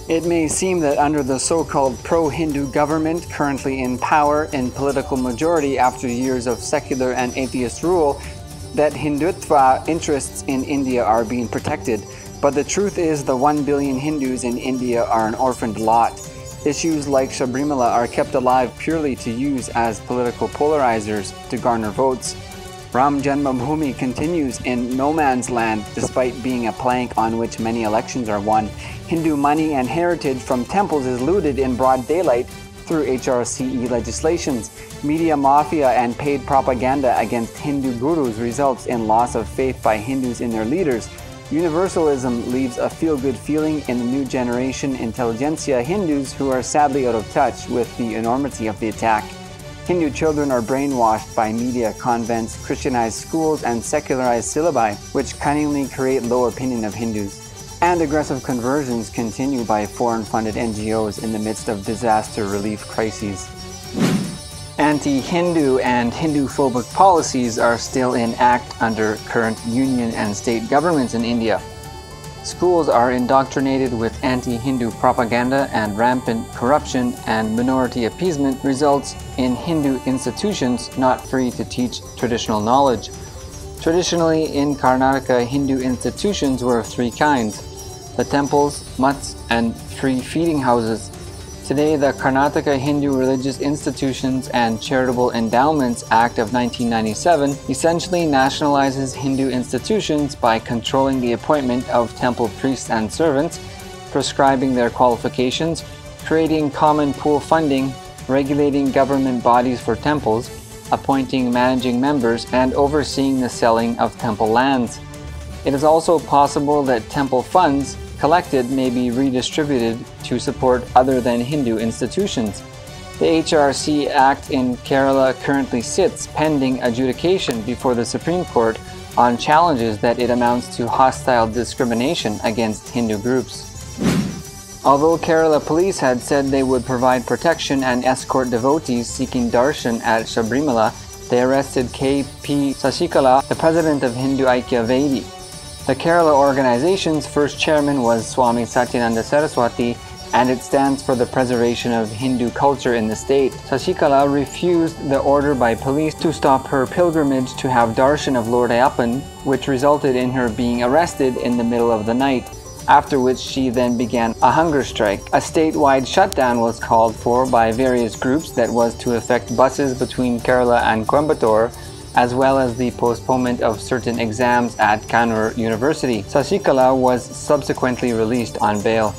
It may seem that under the so-called pro-Hindu government currently in power and political majority after years of secular and atheist rule, that Hindutva interests in India are being protected. But the truth is the 1 billion Hindus in India are an orphaned lot. Issues like Sabarimala are kept alive purely to use as political polarizers to garner votes. Janmabhoomi continues in no man's land despite being a plank on which many elections are won. Hindu money and heritage from temples is looted in broad daylight through HRCE legislations. Media mafia and paid propaganda against Hindu gurus results in loss of faith by Hindus in their leaders. Universalism leaves a feel-good feeling in the new generation intelligentsia Hindus who are sadly out of touch with the enormity of the attack. Hindu children are brainwashed by media, convents, Christianized schools, and secularized syllabi, which cunningly create low opinion of Hindus. And aggressive conversions continue by foreign-funded NGOs in the midst of disaster relief crises. Anti-Hindu and Hindu-phobic policies are still in act under current union and state governments in India. Schools are indoctrinated with anti-Hindu propaganda, and rampant corruption and minority appeasement results in Hindu institutions not free to teach traditional knowledge. Traditionally, in Karnataka, Hindu institutions were of three kinds: the temples, mutts, and free feeding houses. Today, the Karnataka Hindu Religious Institutions and Charitable Endowments Act of 1997 essentially nationalizes Hindu institutions by controlling the appointment of temple priests and servants, prescribing their qualifications, creating common pool funding, regulating government bodies for temples, appointing managing members, and overseeing the selling of temple lands. It is also possible that temple funds collected may be redistributed to support other than Hindu institutions. The HRCE Act in Kerala currently sits pending adjudication before the Supreme Court on challenges that it amounts to hostile discrimination against Hindu groups. Although Kerala police had said they would provide protection and escort devotees seeking darshan at Sabarimala, they arrested K.P. Sasikala, the president of Hindu Aikya Vedi. The Kerala organization's first chairman was Swami Satyananda Saraswati, and it stands for the preservation of Hindu culture in the state. Sasikala refused the order by police to stop her pilgrimage to have darshan of Lord Ayappan, which resulted in her being arrested in the middle of the night, after which she then began a hunger strike. A statewide shutdown was called for by various groups that was to affect buses between Kerala and Coimbatore, as well as the postponement of certain exams at Kannur University. Sasikala was subsequently released on bail.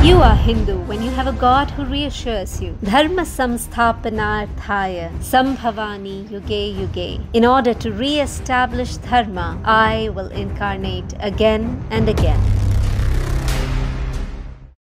You are Hindu when you have a God who reassures you. Dharma samsthapanarthaya sambhavani yuge yuge. In order to re-establish dharma, I will incarnate again and again.